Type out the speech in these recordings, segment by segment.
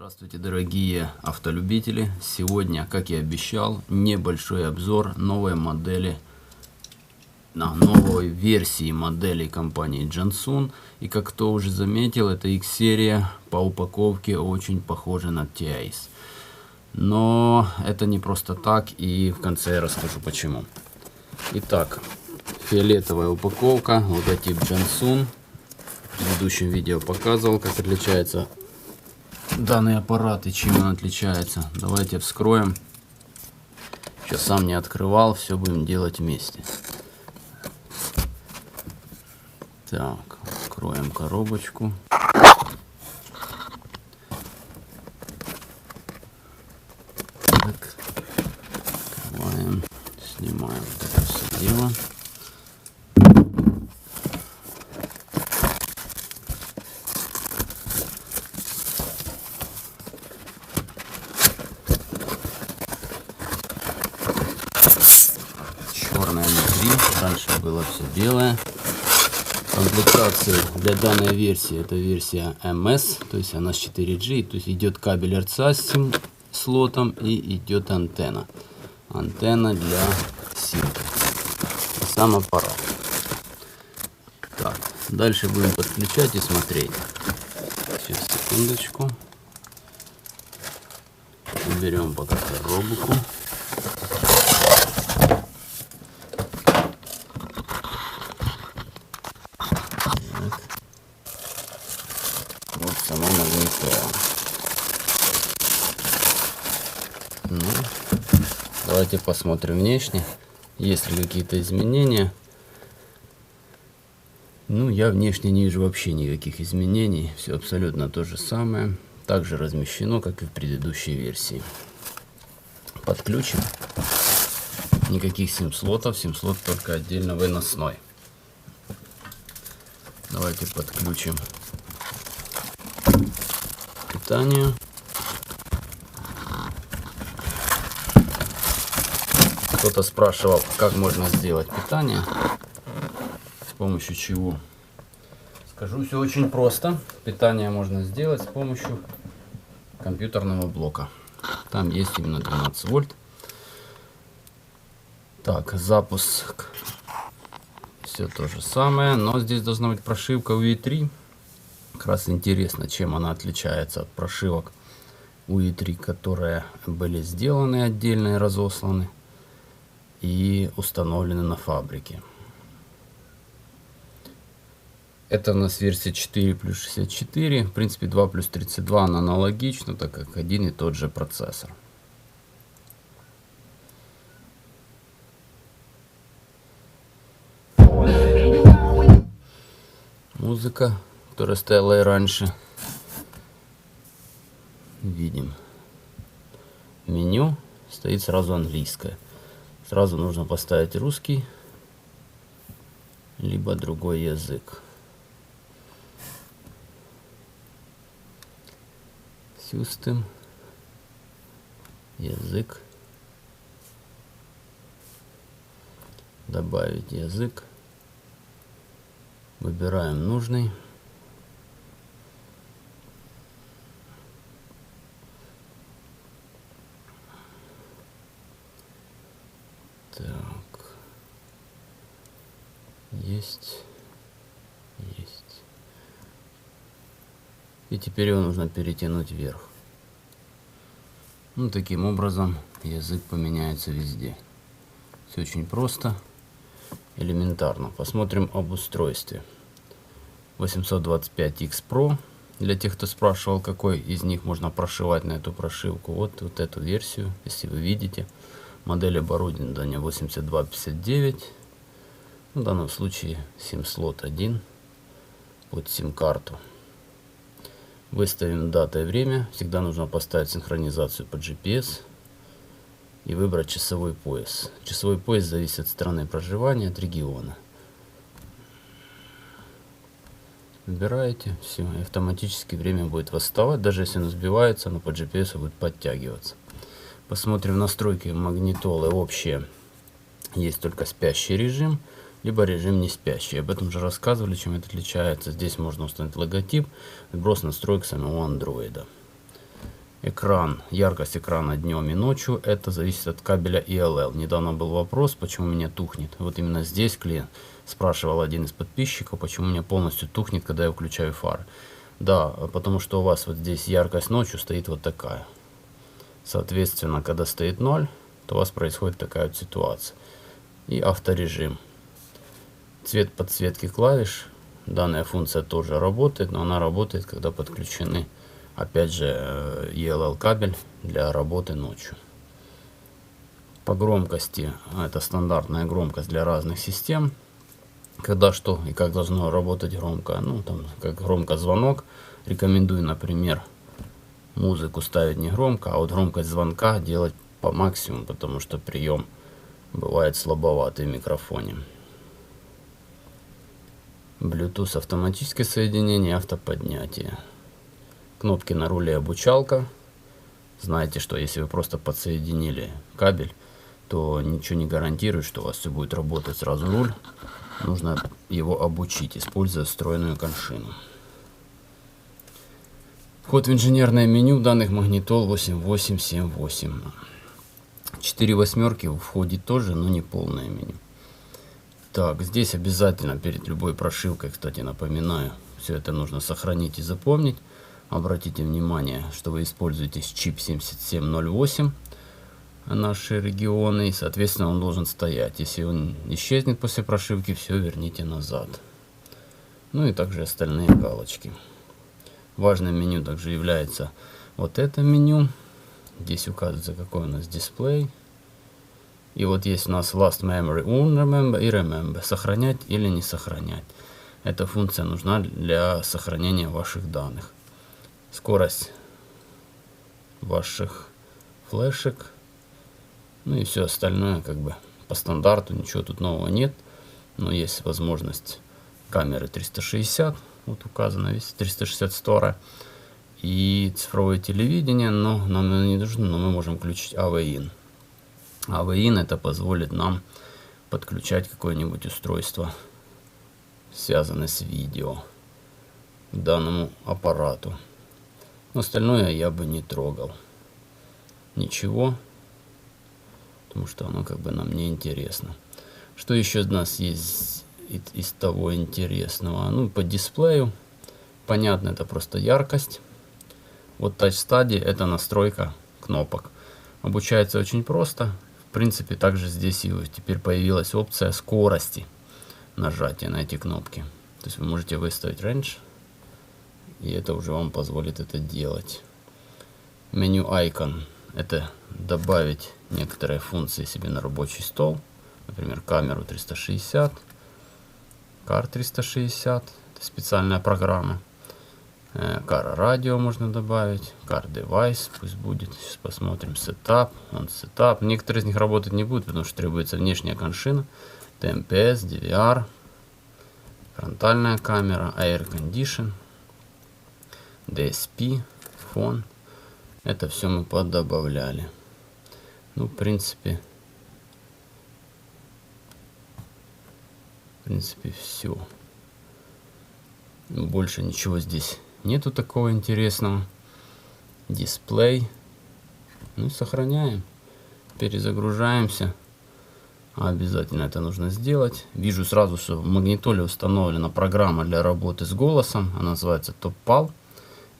Здравствуйте, дорогие автолюбители! Сегодня, как и обещал, небольшой обзор новой модели, новой версии моделей компании Jansun. И как кто уже заметил, это X-серия по упаковке очень похожа на TIS. Но это не просто так, и в конце я расскажу почему. Итак, фиолетовая упаковка, логотип Jansun. В предыдущем видео показывал, как отличается данный аппарат и чем он отличается. Давайте вскроем. Сейчас сам не открывал, все будем делать вместе. Так, откроем коробочку. Так, открываем, снимаем вот это все дело. Черное внутри, раньше было все белое. Комплектация для данной версии, это версия MS, то есть она с 4G, то есть идет кабель RCA с SIM слотом и идет антенна. Антенна для SIM. И сам аппарат. Так, дальше будем подключать и смотреть. Сейчас, секундочку. Уберем пока коробку. Вот сама новинка. Ну, давайте посмотрим внешне, есть ли какие-то изменения. Ну, я внешне не вижу вообще никаких изменений. Все абсолютно то же самое. Также размещено, как и в предыдущей версии. Подключим. Никаких сим-слотов. Сим-слот только отдельно выносной. Давайте подключим питание. Кто-то спрашивал, как можно сделать питание, с помощью чего. Скажу, все очень просто. Питание можно сделать с помощью компьютерного блока. Там есть именно 12 вольт. Так, запуск. Все то же самое, но здесь должна быть прошивка UE3. Как раз интересно, чем она отличается от прошивок UE3, которые были сделаны отдельно и разосланы и установлены на фабрике. Это у нас версия 4 плюс 64. В принципе, 2 плюс 32 она аналогична, так как один и тот же процессор. Музыка, которая стояла и раньше. Видим. Меню стоит сразу английское. Сразу нужно поставить русский, либо другой язык. System. Язык. Добавить язык. Выбираем нужный. Так. Есть. И теперь его нужно перетянуть вверх. Ну, таким образом язык поменяется везде. Все очень просто. Элементарно. Посмотрим об устройстве. 825X Pro. Для тех, кто спрашивал, какой из них можно прошивать на эту прошивку. Вот эту версию, если вы видите. Модель оборудования 8259. В данном случае сим-слот 1 под сим-карту. Выставим дату и время. Всегда нужно поставить синхронизацию под GPS. И выбрать часовой пояс. Часовой пояс зависит от страны проживания, от региона. Выбираете, все, и автоматически время будет восставать. Даже если оно сбивается, оно по GPS будет подтягиваться. Посмотрим настройки магнитолы общие. Есть только спящий режим, либо режим не спящий. Об этом же рассказывали, чем это отличается. Здесь можно установить логотип, сброс настроек самого андроида. Экран, яркость экрана днем и ночью, это зависит от кабеля ELL. Недавно был вопрос, почему у меня тухнет. Вот именно здесь клиент спрашивал, один из подписчиков, почему у меня полностью тухнет, когда я включаю фары. Да, потому что у вас вот здесь яркость ночью стоит вот такая. Соответственно, когда стоит 0, то у вас происходит такая вот ситуация. И авторежим. Цвет подсветки клавиш. Данная функция тоже работает, но она работает, когда подключены, опять же, ELL кабель для работы ночью. По громкости, это стандартная громкость для разных систем. Когда что и как должно работать громко, ну там как громко звонок. Рекомендую, например, музыку ставить не громко, а вот громкость звонка делать по максимуму, потому что прием бывает слабоватый в микрофоне. Bluetooth автоматическое соединение, автоподнятие. Кнопки на руле обучалка. Знаете, что если вы просто подсоединили кабель, то ничего не гарантирует, что у вас все будет работать сразу руль. Нужно его обучить, используя встроенную коншину. Вход в инженерное меню данных магнитол 8878. 4 восьмерки входит тоже, но не полное меню. Так, здесь обязательно перед любой прошивкой, кстати, напоминаю, все это нужно сохранить и запомнить. Обратите внимание, что вы используете чип 7708, наши регионы, и, соответственно, он должен стоять. Если он исчезнет после прошивки, все верните назад. Ну и также остальные галочки. Важным меню также является вот это меню. Здесь указывается, какой у нас дисплей. И вот есть у нас Last Memory On Remember и Remember. Сохранять или не сохранять. Эта функция нужна для сохранения ваших данных. Скорость ваших флешек. Ну и все остальное как бы по стандарту. Ничего тут нового нет. Но есть возможность камеры 360. Вот указано весь 360 стора. И цифровое телевидение. Но нам оно не нужно. Но мы можем включить AV-IN. AV-IN это позволит нам подключать какое-нибудь устройство, связанное с видео, к данному аппарату. Но остальное я бы не трогал. Ничего. Потому что оно как бы нам не интересно. Что еще у нас есть из того интересного? Ну, по дисплею. Понятно, это просто яркость. Вот Touch Study это настройка кнопок. Обучается очень просто. В принципе, также здесь и теперь появилась опция скорости нажатия на эти кнопки. То есть вы можете выставить range, и это уже вам позволит это делать. Меню Icon — это добавить некоторые функции себе на рабочий стол. Например, камеру 360, Car 360, это специальная программа. Car радио можно добавить, Car Device пусть будет. Сейчас посмотрим. Setup, on Setup. Некоторые из них работать не будут, потому что требуется внешняя коншина. TMPS, DVR, фронтальная камера, Air Condition, DSP, фон. Это все мы поддобавляли. Ну, в принципе, все. Больше ничего здесь нету такого интересного. Дисплей. Ну, сохраняем. Перезагружаемся. Обязательно это нужно сделать. Вижу сразу, что в магнитоле установлена программа для работы с голосом. Она называется TopPal.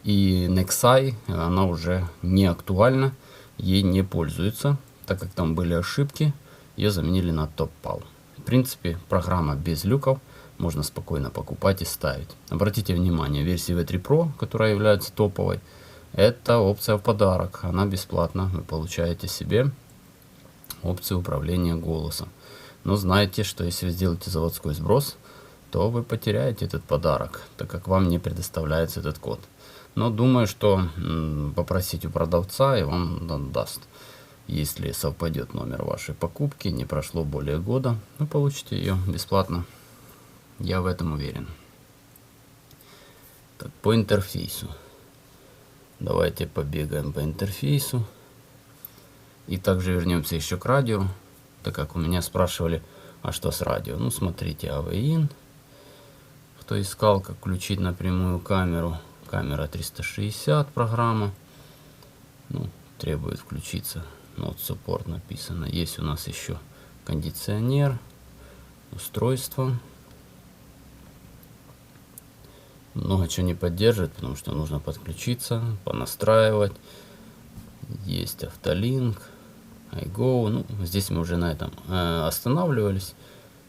И Nexai, она уже не актуальна. Ей не пользуются, так как там были ошибки. Ее заменили на TopPal. В принципе, программа без люков. Можно спокойно покупать и ставить. Обратите внимание, версия V3 Pro, которая является топовой, это опция в подарок. Она бесплатна. Вы получаете себе опцию управления голосом. Но знайте, что если вы сделаете заводской сброс, то вы потеряете этот подарок, так как вам не предоставляется этот код. Но думаю, что попросить у продавца и вам он даст. Если совпадет номер вашей покупки, не прошло более года, вы получите ее бесплатно. Я в этом уверен. Так, по интерфейсу. Давайте побегаем по интерфейсу. И также вернемся еще к радио. Так как у меня спрашивали, а что с радио? Ну, смотрите, AV-IN. Кто искал, как включить напрямую камеру. Камера 360 программа. Ну, требует включиться. Not support написано. Есть у нас еще кондиционер, устройство. Много чего не поддерживает, потому что нужно подключиться, понастраивать. Есть автолинк, iGo. Ну, здесь мы уже на этом останавливались.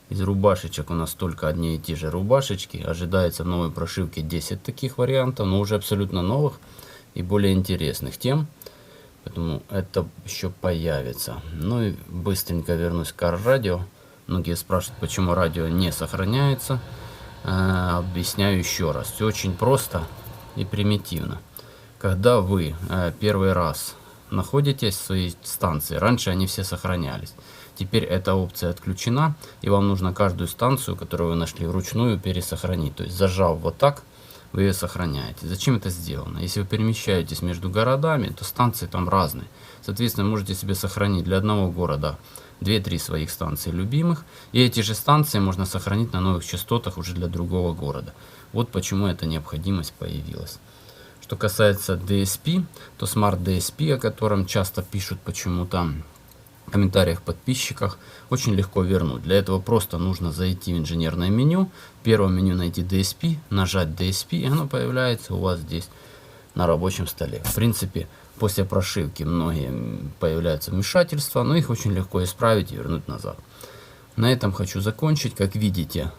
Из рубашечек у нас только одни и те же рубашечки. Ожидается в новой прошивке 10 таких вариантов, но уже абсолютно новых и более интересных тем. Поэтому это еще появится. Ну и быстренько вернусь к Car Radio. Многие спрашивают, почему радио не сохраняется. Объясняю еще раз. Все очень просто и примитивно. Когда вы первый раз находитесь в своей станции, раньше они все сохранялись. Теперь эта опция отключена, и вам нужно каждую станцию, которую вы нашли, вручную пересохранить. То есть зажав вот так, вы ее сохраняете. Зачем это сделано? Если вы перемещаетесь между городами, то станции там разные. Соответственно, можете себе сохранить для одного города 2-3 своих станций любимых, и эти же станции можно сохранить на новых частотах уже для другого города. Вот почему эта необходимость появилась. Что касается DSP, то Smart DSP, о котором часто пишут почему-то в комментариях подписчиках, очень легко вернуть. Для этого просто нужно зайти в инженерное меню, в первом меню найти DSP, нажать DSP, и оно появляется у вас здесь на рабочем столе. В принципе, после прошивки многие появляются вмешательства, но их очень легко исправить и вернуть назад. На этом хочу закончить. Как видите,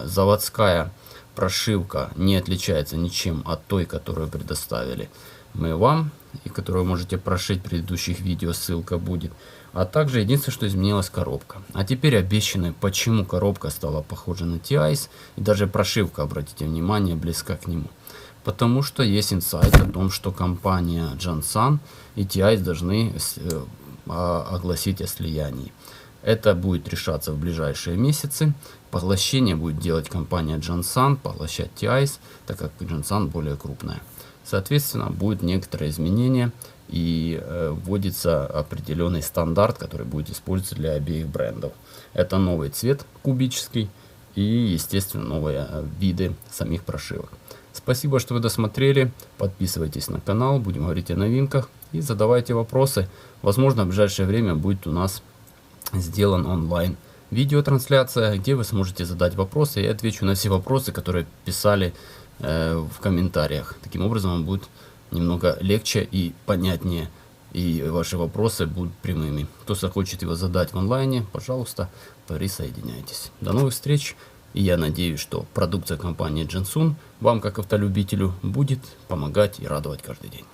заводская прошивка не отличается ничем от той, которую предоставили мы вам, и которую можете прошить в предыдущих видео, ссылка будет. А также единственное, что изменилась коробка. А теперь обещанное, почему коробка стала похожа на TI, и даже прошивка, обратите внимание, близка к нему. Потому что есть инсайт о том, что компания Jansan и TI должны огласить о слиянии. Это будет решаться в ближайшие месяцы. Поглощение будет делать компания Jansan, поглощать TI, так как Jansan более крупная. Соответственно, будет некоторые изменения и вводится определенный стандарт, который будет использоваться для обеих брендов. Это новый цвет кубический и, естественно, новые виды самих прошивок. Спасибо, что вы досмотрели. Подписывайтесь на канал, будем говорить о новинках и задавайте вопросы. Возможно, в ближайшее время будет у нас сделан онлайн видеотрансляция, где вы сможете задать вопросы. Я отвечу на все вопросы, которые писали в комментариях. Таким образом, вам будет немного легче и понятнее, и ваши вопросы будут прямыми. Кто захочет его задать в онлайне, пожалуйста, присоединяйтесь. До новых встреч! И я надеюсь, что продукция компании Jansun вам, как автолюбителю, будет помогать и радовать каждый день.